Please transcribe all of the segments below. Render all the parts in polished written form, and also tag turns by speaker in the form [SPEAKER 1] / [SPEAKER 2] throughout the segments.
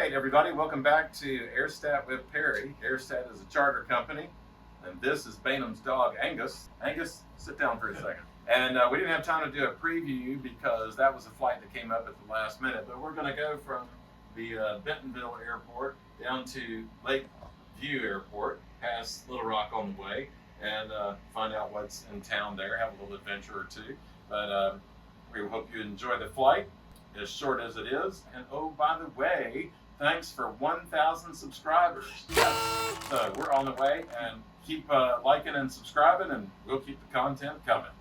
[SPEAKER 1] right, everybody, welcome back to Airstat with Perry. Airstat is a charter company, and this is Bainham's dog, Angus. Angus, sit down for a second. And we didn't have time to do a preview because that was a flight that came up at the last minute, but we're going to go from the Bentonville Airport down to Lakeview Airport, past Little Rock on the way, and find out what's in town there, have a little adventure or two. But we hope you enjoy the flight, as short as it is. And oh, by the way, thanks for 1,000 subscribers. Yes. So we're on the way, and keep liking and subscribing, and we'll keep the content coming.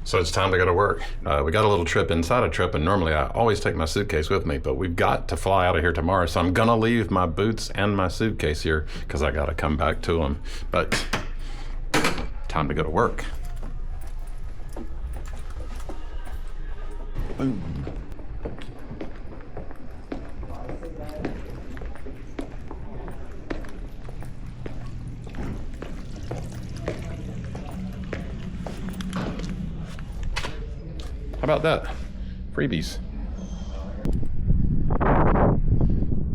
[SPEAKER 2] So it's time to go to work. We got a little trip inside a trip, and normally I always take my suitcase with me, but we've got to fly out of here tomorrow, so I'm gonna leave my boots and my suitcase here because I gotta come back to them. But time to go to work. Boom. How about that? Freebies.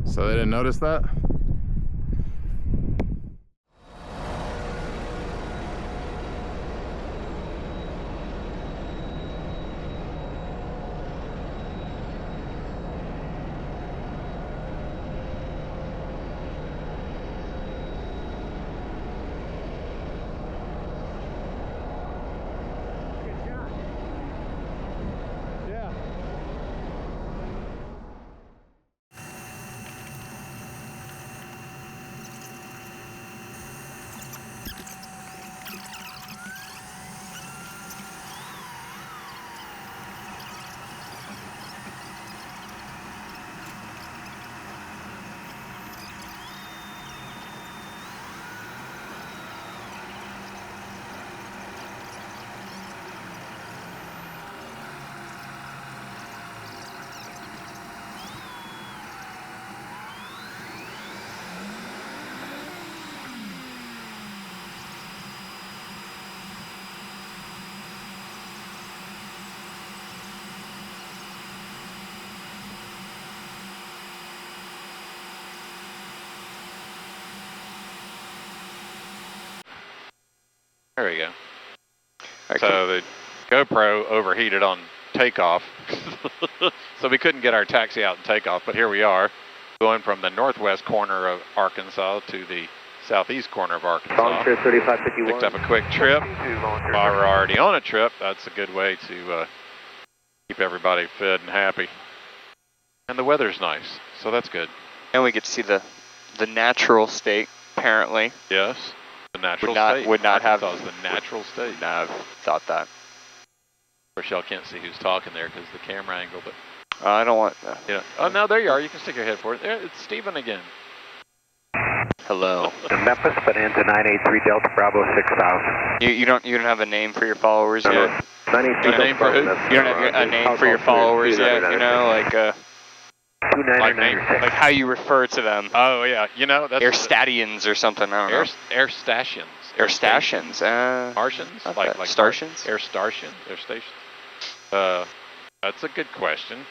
[SPEAKER 2] So they didn't notice that?
[SPEAKER 3] There we go. So the GoPro overheated on takeoff, so we couldn't get our taxi out and take off, but here we are, going from the northwest corner of Arkansas to the southeast corner of Arkansas.
[SPEAKER 4] Volunteer 3551.
[SPEAKER 3] Picked up a quick trip. While we're already on a trip, that's a good way to keep everybody fed and happy. And the weather's nice, so that's good.
[SPEAKER 5] And we get to see the natural state, apparently.
[SPEAKER 3] Yes. The natural state.
[SPEAKER 5] Would not have.
[SPEAKER 3] Arkansas is the natural state.
[SPEAKER 5] No, I've thought that.
[SPEAKER 3] Of course, y'all can't see who's talking there because the camera angle, but.
[SPEAKER 5] I don't want.
[SPEAKER 3] Yeah. Oh, no, there you are. You can stick your head forward. There, it's Stephen again.
[SPEAKER 5] Hello.
[SPEAKER 4] Memphis, Bonanza 983 Delta Bravo 6000.
[SPEAKER 5] You don't have a name for your followers yet.
[SPEAKER 4] 983
[SPEAKER 3] A name for who?
[SPEAKER 5] You don't have a name for your followers yet. You know, like how you refer to them.
[SPEAKER 3] Oh yeah, you know that's
[SPEAKER 5] Airstatians or something. I don't know.
[SPEAKER 3] Airstations.
[SPEAKER 5] Airstations.
[SPEAKER 3] Martians? Like
[SPEAKER 5] Startions?
[SPEAKER 3] Air stations. That's a good question.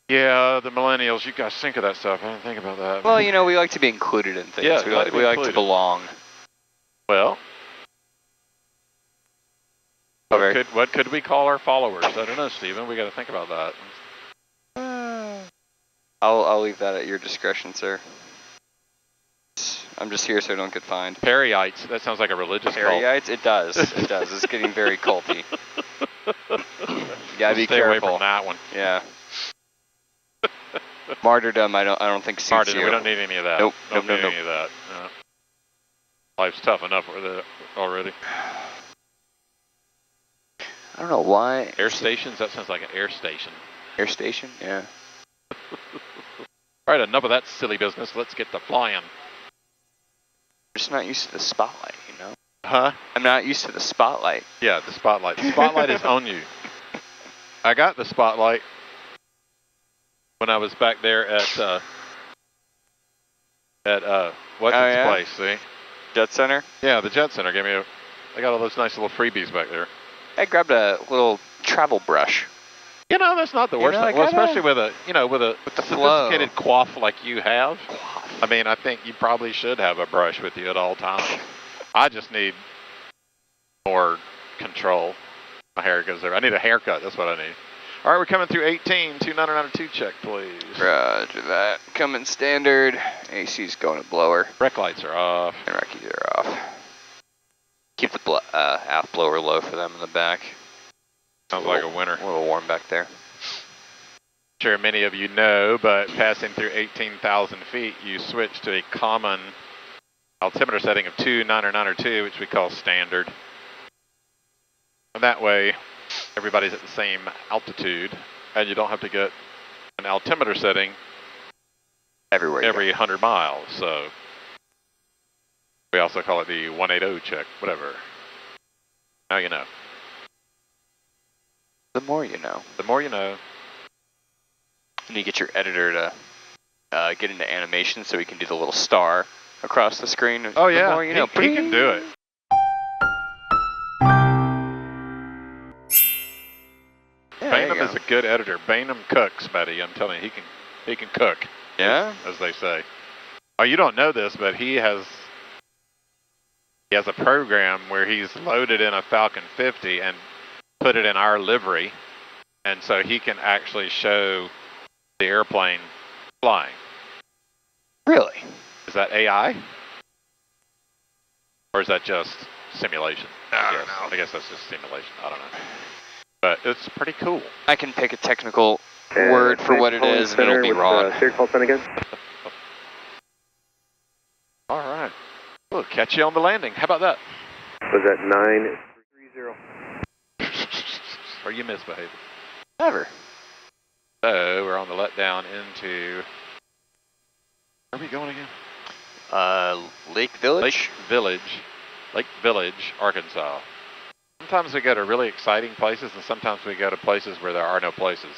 [SPEAKER 3] Yeah, the millennials, you guys think of that stuff. I didn't think about that.
[SPEAKER 5] Well, you know, we like to be included in things.
[SPEAKER 3] Yeah,
[SPEAKER 5] we like to belong.
[SPEAKER 3] Well, what could we call our followers? I don't know, Stephen. We got to think about that.
[SPEAKER 5] I'll leave that at your discretion, sir. I'm just here so I don't get fined.
[SPEAKER 3] Perryites. That sounds like a religious cult.
[SPEAKER 5] Perryites? It does. It does. It's getting very culty. Yeah, be
[SPEAKER 3] Stay
[SPEAKER 5] careful.
[SPEAKER 3] away from that one.
[SPEAKER 5] Yeah. Martyrdom, I don't think suits
[SPEAKER 3] Martyrdom,
[SPEAKER 5] you.
[SPEAKER 3] we don't need any of that.
[SPEAKER 5] Nope.
[SPEAKER 3] Don't need any of that. No. Life's tough enough with it already.
[SPEAKER 5] I don't know why.
[SPEAKER 3] Air stations? That sounds like an air station.
[SPEAKER 5] Air station? Yeah.
[SPEAKER 3] All right, enough of that silly business. Let's get to flying.
[SPEAKER 5] I'm just not used to the spotlight, you know?
[SPEAKER 3] Huh?
[SPEAKER 5] I'm not used to the spotlight.
[SPEAKER 3] Yeah, the spotlight. The spotlight is on you. I got the spotlight when I was back there at what's its place, see?
[SPEAKER 5] Jet Center?
[SPEAKER 3] Yeah, the Jet Center gave me they got all those nice little freebies back there.
[SPEAKER 5] I grabbed a little travel brush.
[SPEAKER 3] You know, that's not the worst thing. Well, especially with a, with a
[SPEAKER 5] the flow.
[SPEAKER 3] sophisticated quaff like you have. I mean, I think you probably should have a brush with you at all times. I just need more control. My hair goes there. I need a haircut. That's what I need. All right, we're coming through 18. 2992 check, please.
[SPEAKER 5] Roger that. Coming standard. AC's going to blower.
[SPEAKER 3] Brake lights are off.
[SPEAKER 5] And Rockies are off. Keep the aft blower low for them in the back.
[SPEAKER 3] Sounds like a winner.
[SPEAKER 5] A little warm back there.
[SPEAKER 3] Sure, many of you know, but passing through 18,000 feet, you switch to a common altimeter setting of 29902, which we call standard. And that way, everybody's at the same altitude, and you don't have to get an altimeter setting
[SPEAKER 5] everywhere
[SPEAKER 3] every 100 miles. So we also call it the 180 check, whatever. Now you know.
[SPEAKER 5] The more you know.
[SPEAKER 3] The more you know.
[SPEAKER 5] And you get your editor to get into animation so he can do the little star across the screen.
[SPEAKER 3] Oh yeah,
[SPEAKER 5] the more you know.
[SPEAKER 3] He can do it.
[SPEAKER 5] Yeah, there you
[SPEAKER 3] Bainham is a good editor. Bainham cooks, buddy. I'm telling you, he can cook.
[SPEAKER 5] Yeah?
[SPEAKER 3] As they say. Oh, you don't know this, but he has a program where he's loaded in a Falcon 50 and put it in our livery, and so he can actually show the airplane flying.
[SPEAKER 5] Really?
[SPEAKER 3] Is that AI? Or is that just simulation?
[SPEAKER 5] I don't know.
[SPEAKER 3] I guess that's just simulation. I don't know. But it's pretty cool.
[SPEAKER 5] I can pick a technical word for what it is, and it'll be wrong.
[SPEAKER 4] Again.
[SPEAKER 3] All right. We'll catch you on the landing. How about that?
[SPEAKER 4] Was that 930?
[SPEAKER 3] Or you misbehaving?
[SPEAKER 5] Never.
[SPEAKER 3] So we're on the letdown into. Where are we going again?
[SPEAKER 5] Lake Village?
[SPEAKER 3] Lake Village, Arkansas. Sometimes we go to really exciting places, and sometimes we go to places where there are no places.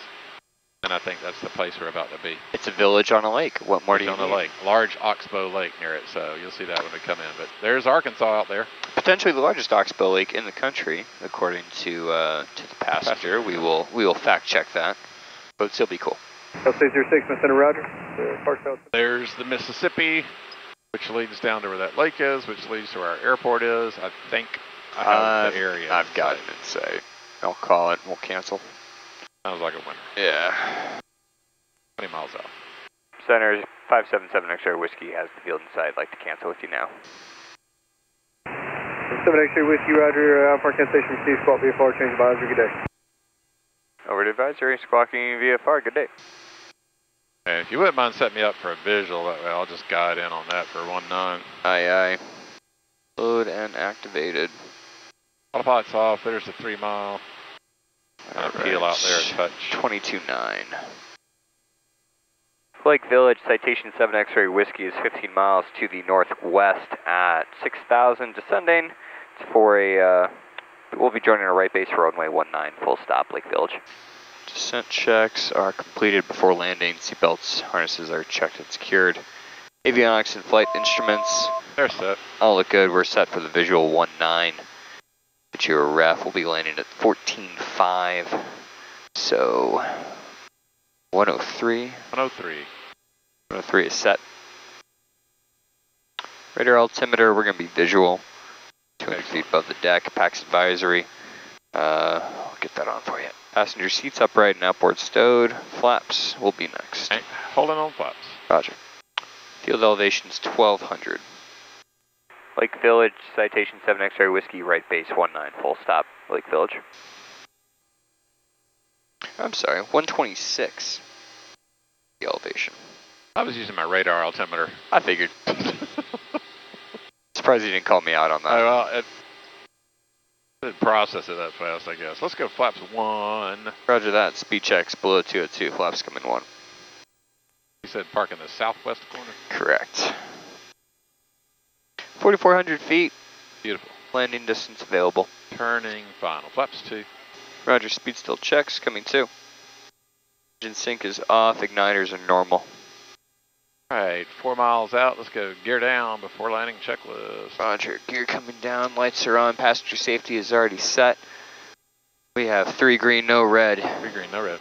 [SPEAKER 3] And I think that's the place we're about to be.
[SPEAKER 5] It's a village on a lake. What more do you need?
[SPEAKER 3] On a lake. Large oxbow lake near it, so you'll see that when we come in. But there's Arkansas out there.
[SPEAKER 5] Potentially the largest oxbow lake in the country, according to the passenger. We will fact check that, but it'll still be cool.
[SPEAKER 4] L606, Center Roger.
[SPEAKER 3] There's the Mississippi, which leads down to where that lake is, which leads to where our airport is. I think I have the area.
[SPEAKER 5] I've got it in sight. I'll call it. We'll cancel.
[SPEAKER 3] Sounds like a winner.
[SPEAKER 5] Yeah.
[SPEAKER 3] 20 miles out.
[SPEAKER 5] Center 577 X-ray Whiskey has the field in sight. I'd like to cancel with you now.
[SPEAKER 4] 7 X-ray Whiskey, Roger. Alpha cancellation received. Squawk VFR, change advisory. Good day.
[SPEAKER 5] Over to advisory, squawking VFR. Good day.
[SPEAKER 3] And if you wouldn't mind setting me up for a visual, that way I'll just guide in on that for 19.
[SPEAKER 5] Aye. Load and activated.
[SPEAKER 3] Autopilot's off. There's the 3 mile. Peel out there a touch.
[SPEAKER 5] 22.9. Lake Village, citation 7 X-ray Whiskey is 15 miles to the northwest at 6,000 descending. It's for we'll be joining a right base runway 19, full stop, Lake Village. Descent checks are completed before landing. Seatbelts, harnesses are checked and secured. Avionics and flight instruments.
[SPEAKER 3] They're set.
[SPEAKER 5] All look good. We're set for the visual 19. But your ref will be landing at 14.5. So 103. 103 is set. Radar altimeter, we're going to be visual. 200 feet above the deck. PAX advisory. I'll get that on for you. Passenger seats upright and outboard stowed. Flaps will be next.
[SPEAKER 3] Okay. Holding on flaps.
[SPEAKER 5] Roger. Field elevation's 1200. Lake Village, citation 7 X-ray Whiskey, right base 19, full stop, Lake Village. I'm sorry, 126. The elevation.
[SPEAKER 3] I was using my radar altimeter.
[SPEAKER 5] I figured. Surprised you didn't call me out on that.
[SPEAKER 3] Oh, well, it didn't process it that fast, I guess. Let's go flaps 1.
[SPEAKER 5] Roger that. Speed checks below 202. Flaps coming 1.
[SPEAKER 3] You said park in the southwest corner?
[SPEAKER 5] Correct. 4,400 feet.
[SPEAKER 3] Beautiful.
[SPEAKER 5] Landing distance available.
[SPEAKER 3] Turning final. Flaps 2.
[SPEAKER 5] Roger. Speed still checks coming 2. Engine sync is off. Igniters are normal.
[SPEAKER 3] All right, 4 miles out. Let's go gear down before landing checklist.
[SPEAKER 5] Roger, gear coming down, lights are on, passenger safety is already set. We have 3 green, no red.
[SPEAKER 3] 3 green, no red.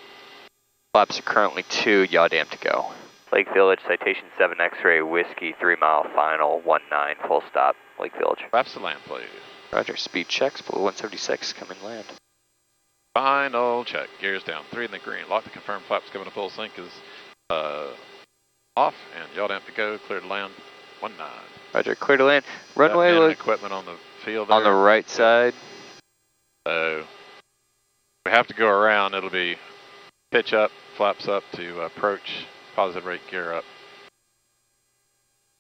[SPEAKER 5] Flaps are currently 2, yaw dam to go. Lake Village, citation 7 X-ray, whiskey, 3 mile, final, 19, full stop, Lake Village.
[SPEAKER 3] Flaps to land, please.
[SPEAKER 5] Roger, speed checks, below 176, come in land.
[SPEAKER 3] Final check, gears down, 3 in the green. Lock to confirm, flaps given a full sync is off, and yaw dam to go, clear to land, 19.
[SPEAKER 5] Roger, clear to land. Runway look
[SPEAKER 3] equipment on the field there.
[SPEAKER 5] on the right side.
[SPEAKER 3] So we have to go around. It'll be pitch up, flaps up to approach, positive rate gear up.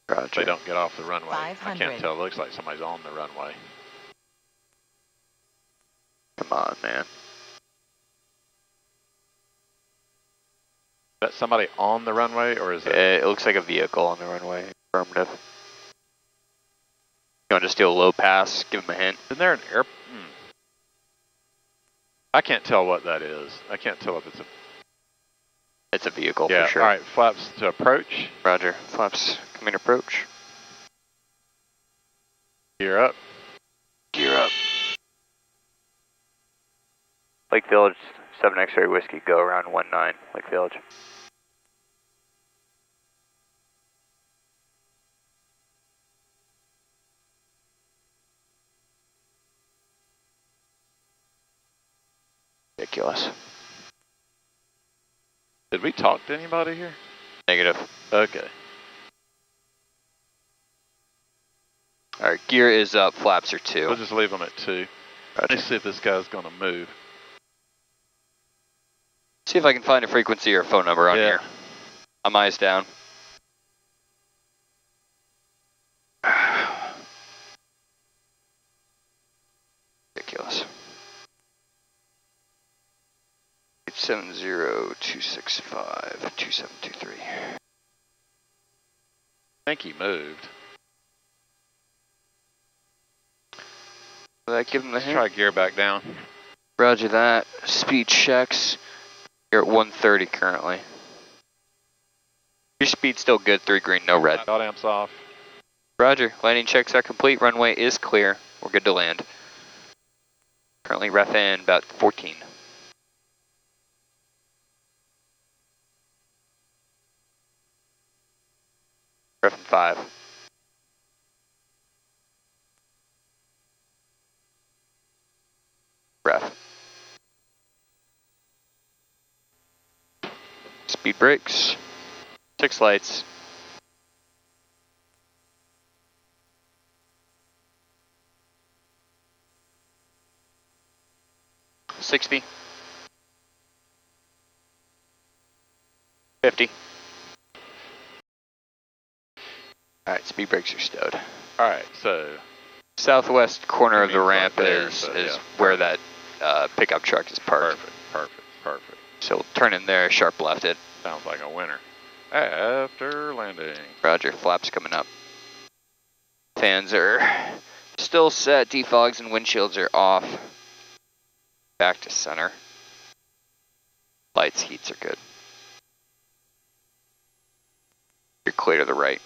[SPEAKER 5] Roger.
[SPEAKER 3] They don't get off the runway.
[SPEAKER 6] 500.
[SPEAKER 3] I can't tell. It looks like somebody's on the runway.
[SPEAKER 5] Come on, man.
[SPEAKER 3] Is that somebody on the runway, or is it?
[SPEAKER 5] It looks like a vehicle on the runway. Affirmative. You want to just do a low pass? Give him a hint.
[SPEAKER 3] Isn't there an air? I can't tell what that is. I can't tell if it's a.
[SPEAKER 5] It's a vehicle
[SPEAKER 3] Yeah.
[SPEAKER 5] for sure.
[SPEAKER 3] All right. Flaps to approach.
[SPEAKER 5] Roger. Flaps, come in approach.
[SPEAKER 3] Gear up.
[SPEAKER 5] Gear up. Lake Village, 7 X-ray whiskey, go around 19, Lake Village. Ridiculous.
[SPEAKER 3] Did we talk to anybody here?
[SPEAKER 5] Negative.
[SPEAKER 3] Okay.
[SPEAKER 5] Alright, gear is up, flaps are 2.
[SPEAKER 3] We'll just leave them at 2.
[SPEAKER 5] Roger.
[SPEAKER 3] Let's see if this guy's going to move.
[SPEAKER 5] See if I can find a frequency or a phone number on
[SPEAKER 3] Yeah.
[SPEAKER 5] here. I'm eyes down. Ridiculous. 870-265-2723.
[SPEAKER 3] I think he moved.
[SPEAKER 5] Will that give him the
[SPEAKER 3] Let's
[SPEAKER 5] hint?
[SPEAKER 3] try gear back down.
[SPEAKER 5] Roger that. Speed checks. You're at 130 currently. Your speed's still good, 3 green, no red.
[SPEAKER 3] Yaw dam's off.
[SPEAKER 5] Roger, landing checks are complete, runway is clear. We're good to land. Currently ref in about 14. Ref in 5. Ref. Speed brakes. 6 lights. $60. 50. Alright, speed brakes are stowed.
[SPEAKER 3] Alright, so
[SPEAKER 5] Southwest corner of the
[SPEAKER 3] Means
[SPEAKER 5] ramp
[SPEAKER 3] right there,
[SPEAKER 5] is
[SPEAKER 3] so, yeah.
[SPEAKER 5] where that pickup truck is parked.
[SPEAKER 3] perfect.
[SPEAKER 5] So turn in there, sharp left it.
[SPEAKER 3] Sounds like a winner. After landing.
[SPEAKER 5] Roger, flaps coming up. Fans are still set, defogs and windshields are off. Back to center. Lights, heats are good. You're clear to the right.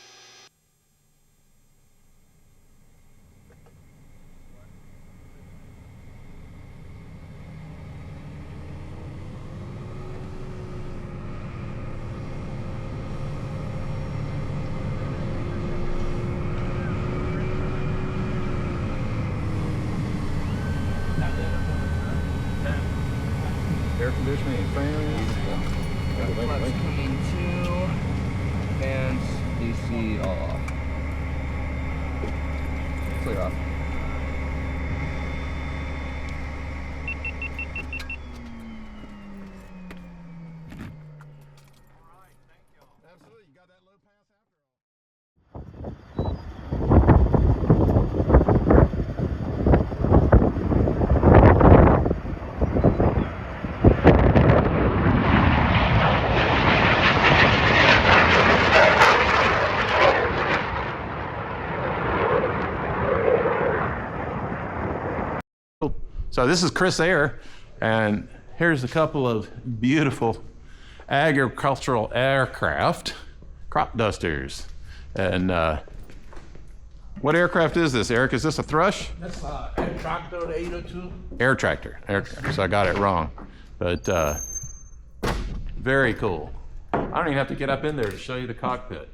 [SPEAKER 2] Air conditioning, fans.
[SPEAKER 7] Flaps coming to, fans, AC all off. Clear off.
[SPEAKER 2] Absolutely, you got that low pass after. So this is Chris Air, and here's a couple of beautiful agricultural aircraft, crop dusters. And what aircraft is this, Eric? Is this a Thrush?
[SPEAKER 8] That's Air Tractor 802.
[SPEAKER 2] Air tractor. So I got it wrong. But Very cool. I don't even have to get up in there to show you the cockpit.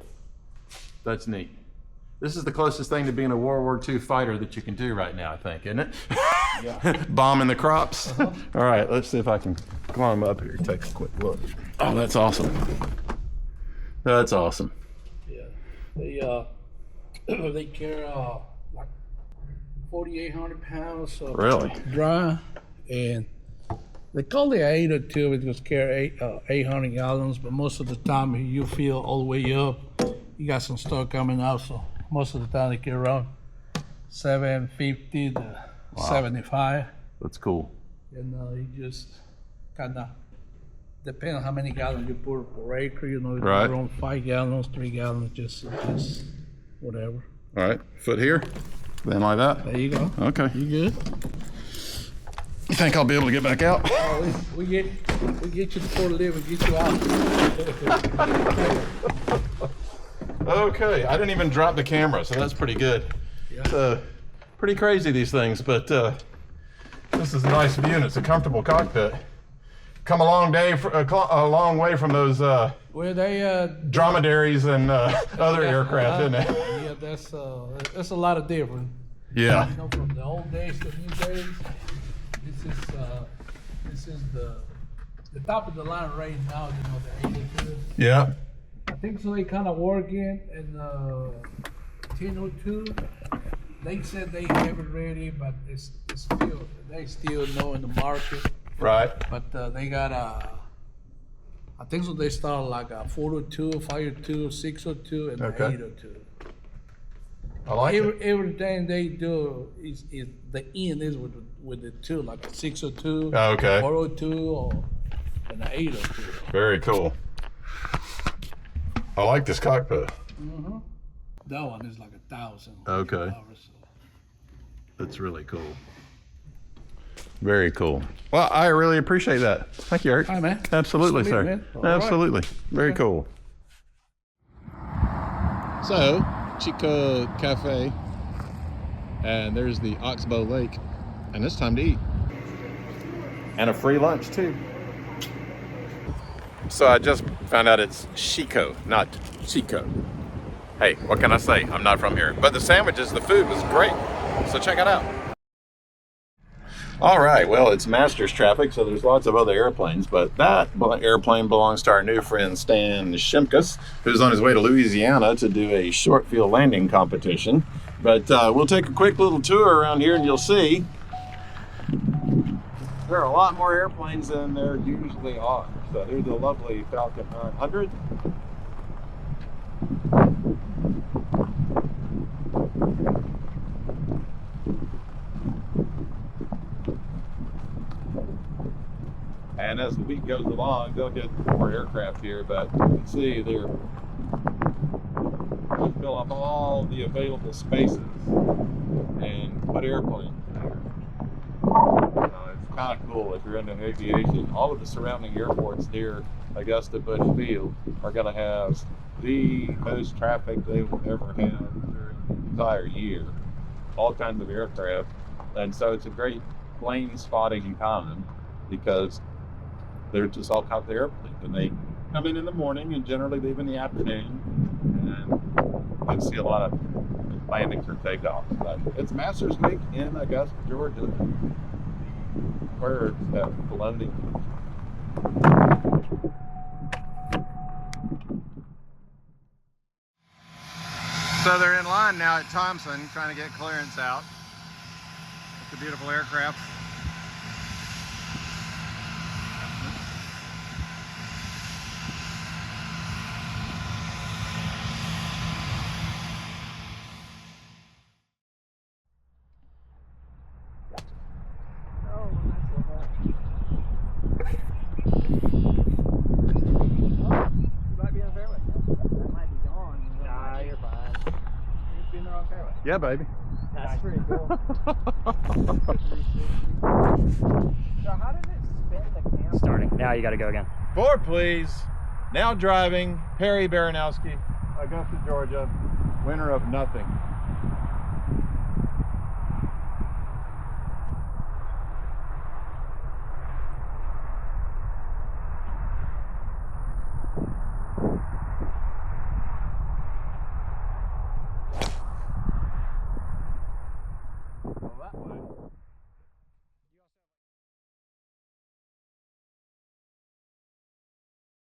[SPEAKER 2] That's neat. This is the closest thing to being a World War II fighter that you can do right now, I think, isn't it? Yeah. Bombing the crops. All right, let's see if I can climb up here, take a quick look. Oh, that's awesome. That's awesome.
[SPEAKER 6] Yeah, they carry like 4,800 pounds of
[SPEAKER 2] Really?
[SPEAKER 6] dry, and they call it 802 because carry 800 gallons, but most of the time you feel all the way up, you got some stuff coming out, so most of the time they carry around 750 to 75.
[SPEAKER 2] That's cool.
[SPEAKER 6] And you just kind of depend on how many gallons you put per acre, you know,
[SPEAKER 2] Right.
[SPEAKER 6] around 5 gallons, 3 gallons, just whatever.
[SPEAKER 2] All right, foot here, then like that.
[SPEAKER 6] There you go.
[SPEAKER 2] Okay.
[SPEAKER 6] You good?
[SPEAKER 2] You think I'll be able to get back out?
[SPEAKER 6] Oh, we get you to Fort Live and get you out.
[SPEAKER 2] Okay, I didn't even drop the camera, so that's pretty good.
[SPEAKER 6] Yeah.
[SPEAKER 2] It's pretty crazy, these things, but this is a nice view and it's a comfortable cockpit. Come a long way from those
[SPEAKER 6] Well, they
[SPEAKER 2] dromedaries and other aircraft, isn't it?
[SPEAKER 6] Yeah, that's a lot of different.
[SPEAKER 2] Yeah.
[SPEAKER 6] You know, from the old days to new days. This is the top of the line right now. You know, the 82.
[SPEAKER 2] Yeah.
[SPEAKER 6] I think so. They kind of working in 1002. They said they have it ready, but it's still they still know in the market.
[SPEAKER 2] Right.
[SPEAKER 6] But they got I think so. They start like a 402, 502, 602, and
[SPEAKER 2] Okay.
[SPEAKER 6] 802.
[SPEAKER 2] I like it.
[SPEAKER 6] Everything they do is the end is with the two, like a 602,
[SPEAKER 2] Oh, okay.
[SPEAKER 6] 402, or and an 802.
[SPEAKER 2] Very cool. I like this cockpit.
[SPEAKER 6] Mm-hmm. That one is like 1,000.
[SPEAKER 2] Okay.
[SPEAKER 6] So.
[SPEAKER 2] That's really cool. Very cool. Well, I really appreciate that. Thank you, Eric.
[SPEAKER 6] Hi, man.
[SPEAKER 2] Absolutely,
[SPEAKER 6] Sweet,
[SPEAKER 2] sir.
[SPEAKER 6] man. All right.
[SPEAKER 2] Absolutely. Very cool. So, Chico Cafe, and there's the Oxbow Lake, and it's time to eat. And a free lunch, too. So I just found out it's Chico, not Chico. Hey, what can I say? I'm not from here. But the sandwiches, the food was great. So check it out. All right, well, it's Masters traffic, so there's lots of other airplanes, but that airplane belongs to our new friend Stan Shimkus, who's on his way to Louisiana to do a short field landing competition. But we'll take a quick little tour around here and you'll see there are a lot more airplanes than there usually are. So here's a lovely Falcon 900. And as the week goes along, they'll get more aircraft here, but you can see they're going to fill up all the available spaces and put airplanes there. It's kind of cool if you're into aviation. All of the surrounding airports near Augusta Bush Field are going to have the most traffic they will ever have during the entire year. All kinds of aircraft. And so it's a great plane spotting time because they're just all kinds of airplanes. And they come in the morning and generally leave in the afternoon. And you see a lot of landings or takeoffs. But it's Masters Week in Augusta, Georgia. Birds have landing. So they're in line now at Thompson trying to get clearance out. It's a beautiful aircraft. Yeah, baby.
[SPEAKER 8] That's pretty cool. So how did it spin the camera? Starting. Now you got to go again.
[SPEAKER 2] Forward, please. Now driving, Perry Baranowski, Augusta, Georgia, winner of nothing.
[SPEAKER 7] Go that way.